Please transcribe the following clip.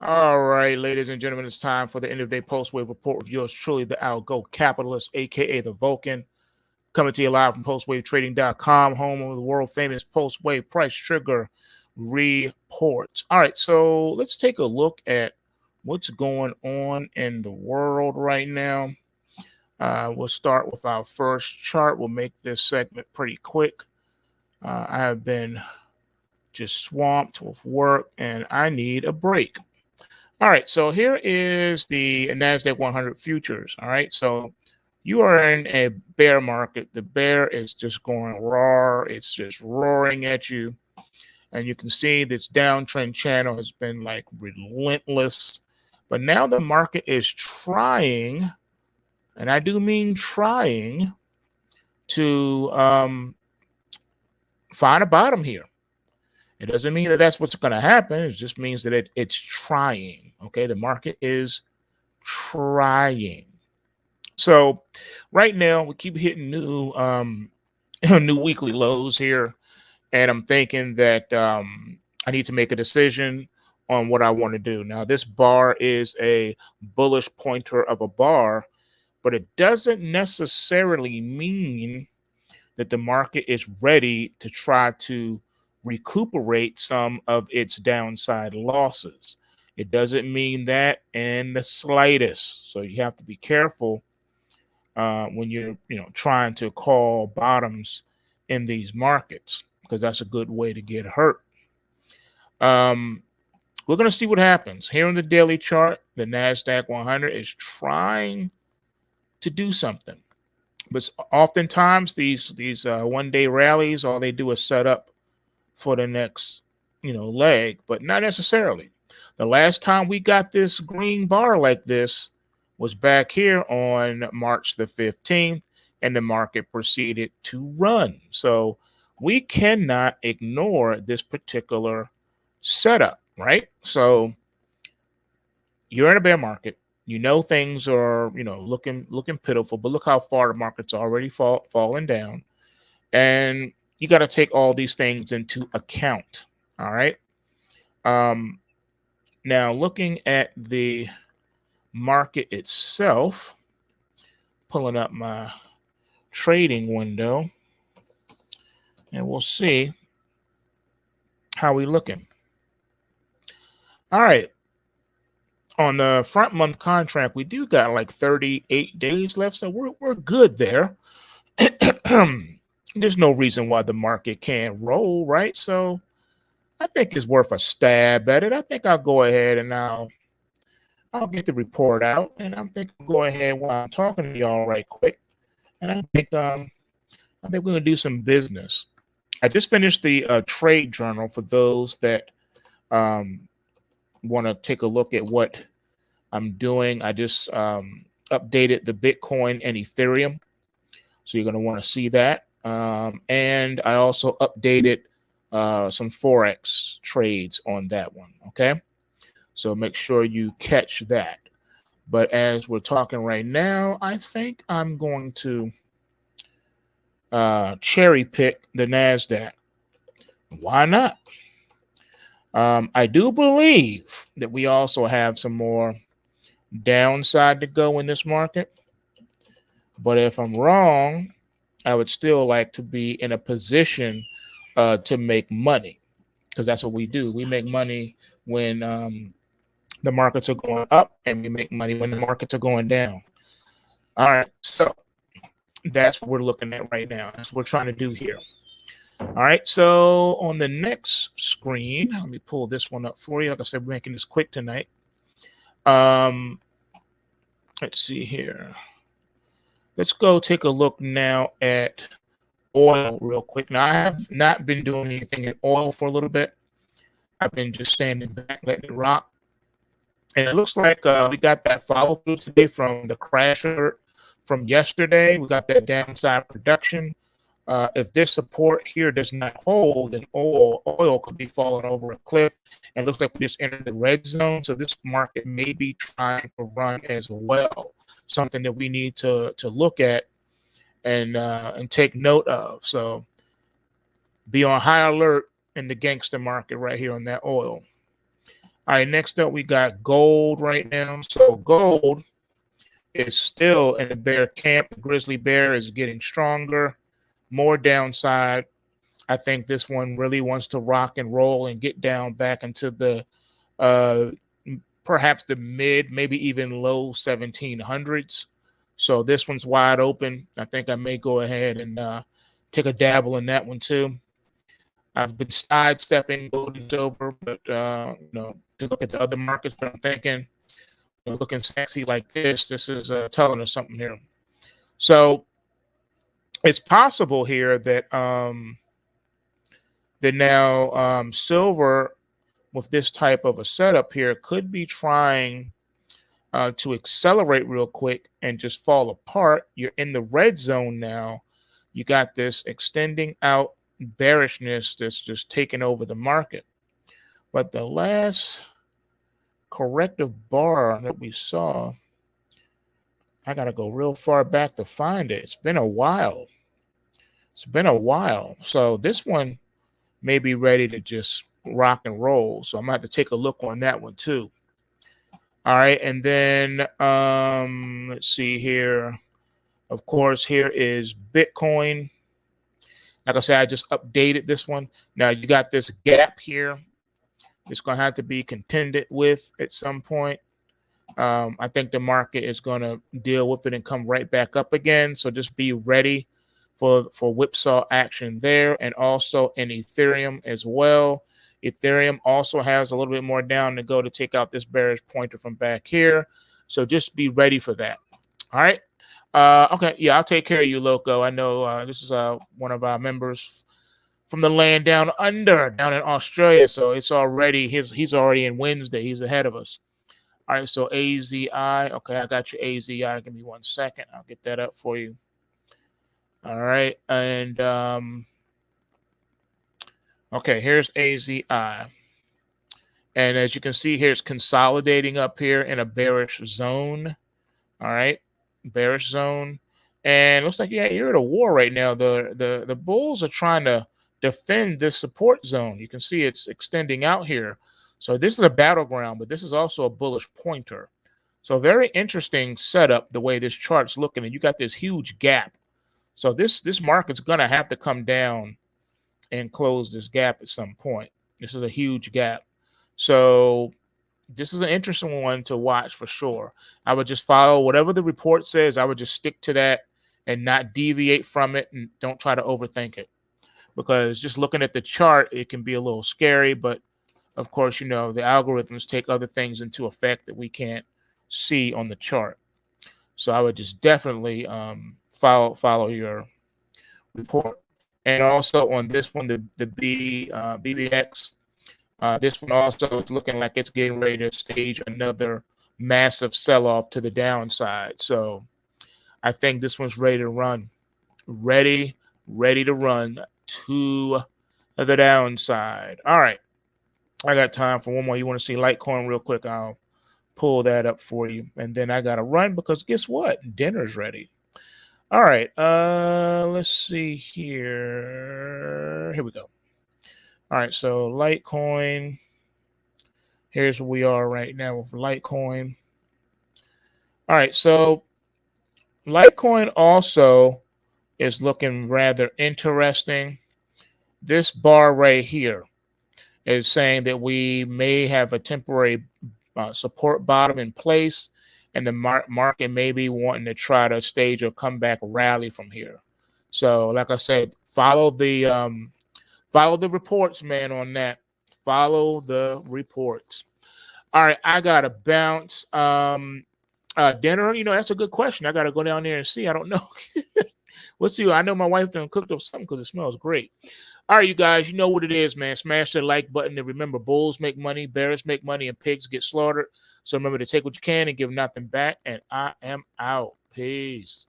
All right, ladies and gentlemen, it's time for the end of the day PulseWave report with yours truly, the Algo Capitalist, aka the Vulcan, coming to you live from PulseWaveTrading.com, home of the world famous PulseWave Price Trigger reports. All right, so let's take a look at what's going on in the world right now. We'll start with our first chart. We'll make this segment pretty quick. I have been just swamped with work and I need a break. All right, so here is the Nasdaq 100 futures. All right, so you are in a bear market. The bear is just going raw. It's just roaring at you. And you can see this downtrend channel has been like relentless. But now the market is trying, and I do mean trying, to find a bottom here. It doesn't mean that that's what's going to happen. It just means that it's trying. Okay, the market is trying. So right now we keep hitting new new weekly lows here, and I'm thinking that I need to make a decision on what I want to do. Now this bar is a bullish pointer of a bar, but it doesn't necessarily mean that the market is ready to try to recuperate some of its downside losses. It doesn't mean that in the slightest. So you have to be careful when you're trying to call bottoms in these markets, because that's a good way to get hurt. We're going to see what happens here on the daily chart. The Nasdaq 100 is trying to do something, but oftentimes these one-day rallies, all they do is set up for the next leg, but not necessarily. The last time we got this green bar like this was back here on March the 15th, and the market proceeded to run. So we cannot ignore this particular setup, right? So you're in a bear market. Things are looking pitiful, but look how far the market's already fallen down, and you got to take all these things into account. All right. Now looking at the market itself, pulling up my trading window, and we'll see how we looking. All right. On the front month contract, we do got like 38 days left, so we're good there. There's no reason why the market can't roll, right? So I think it's worth a stab at it. I think I'll go ahead and I'll get the report out, and I'm thinking I'll go ahead while I'm talking to y'all right quick. And I think we're gonna do some business. I just finished the trade journal for those that want to take a look at what I'm doing. I just updated the Bitcoin and Ethereum, so you're gonna want to see that. And I also updated some forex trades on that one. Okay, so make sure you catch that. But as we're talking right now, I think I'm going to cherry pick the Nasdaq. Why not? I do believe that we also have some more downside to go in this market, but if I'm wrong, I would still like to be in a position to make money, because that's what we do. We make money when the markets are going up, and we make money when the markets are going down. All right, so that's what we're looking at right now. That's what we're trying to do here. All right, so on the next screen, let me pull this one up for you. Like I said, we're making this quick tonight. Let's see here. Let's go take a look now at oil real quick. Now, I have not been doing anything in oil for a little bit. I've been just standing back, letting it rock. And it looks like we got that follow through today from the crash alert from yesterday. We got that downside production. If this support here does not hold, then oil could be falling over a cliff. And it looks like we just entered the red zone. So this market may be trying to run as well. Something that we need to look at and take note of. So be on high alert in the gangster market right here on that oil. All right, next up we got gold right now. So gold is still in the bear camp. The grizzly bear is getting stronger, more downside. I think this one really wants to rock and roll and get down back into the uh, perhaps the mid, maybe even low 1700s. So this one's wide open. I think I may go ahead and take a dabble in that one too. I've been sidestepping gold and silver, but to look at the other markets, but I'm thinking, looking sexy like this is telling us something here. So it's possible here that now silver with this type of a setup here could be trying to accelerate real quick and just fall apart. You're in the red zone now. You got this extending out bearishness that's just taking over the market. But the last corrective bar that we saw, I got to go real far back to find it. It's been a while. So this one may be ready to just rock and roll. So I'm going to have to take a look on that one too. All right. And then let's see here. Of course, here is Bitcoin. Like I said, I just updated this one. Now you got this gap here. It's going to have to be contended with at some point. I think the market is going to deal with it and come right back up again. So just be ready for whipsaw action there, and also in Ethereum as well. Ethereum also has a little bit more down to go to take out this bearish pointer from back here. So just be ready for that. All right. Okay. Yeah, I'll take care of you, Loco. I know this is one of our members from the land down under, down in Australia. So it's already he's already in Wednesday. He's ahead of us. All right. So AZI. Okay, I got your AZI. Give me 1 second. I'll get that up for you. All right. And okay, here's AZI. And as you can see here, it's consolidating up here in a bearish zone. All right, bearish zone. And it looks like, yeah, you're at a war right now. The bulls are trying to defend this support zone. You can see it's extending out here. So this is a battleground, but this is also a bullish pointer. So very interesting setup, the way this chart's looking. And you got this huge gap. So this market's going to have to come down and close this gap at some point. This is a huge gap. So this is an interesting one to watch for sure. I would just follow whatever the report says. I would just stick to that and not deviate from it, and don't try to overthink it, because just looking at the chart, it can be a little scary. But of course, the algorithms take other things into effect that we can't see on the chart. So I would just definitely follow your report. And also on this one, the BBX, this one also is looking like it's getting ready to stage another massive sell-off to the downside. So I think this one's ready to run, ready to run to the downside. All right, I got time for one more. You want to see Litecoin real quick? I'll pull that up for you, and then I gotta run because guess what? Dinner's ready. All right, let's see here. Here we go. All right, so Litecoin. Here's where we are right now with Litecoin. All right, so Litecoin also is looking rather interesting. This bar right here is saying that we may have a temporary support bottom in place, and the market may be wanting to try to stage a comeback rally from here. So, like I said, follow the reports, man, on that. Follow the reports. All right, I gotta bounce. Dinner, that's a good question. I gotta go down there and see. I don't know. We'll see. I know my wife done cooked up something because it smells great. All right, you guys, you know what it is, man. Smash that like button, and remember, bulls make money, bears make money, and pigs get slaughtered. So remember to take what you can and give nothing back. And I am out. Peace.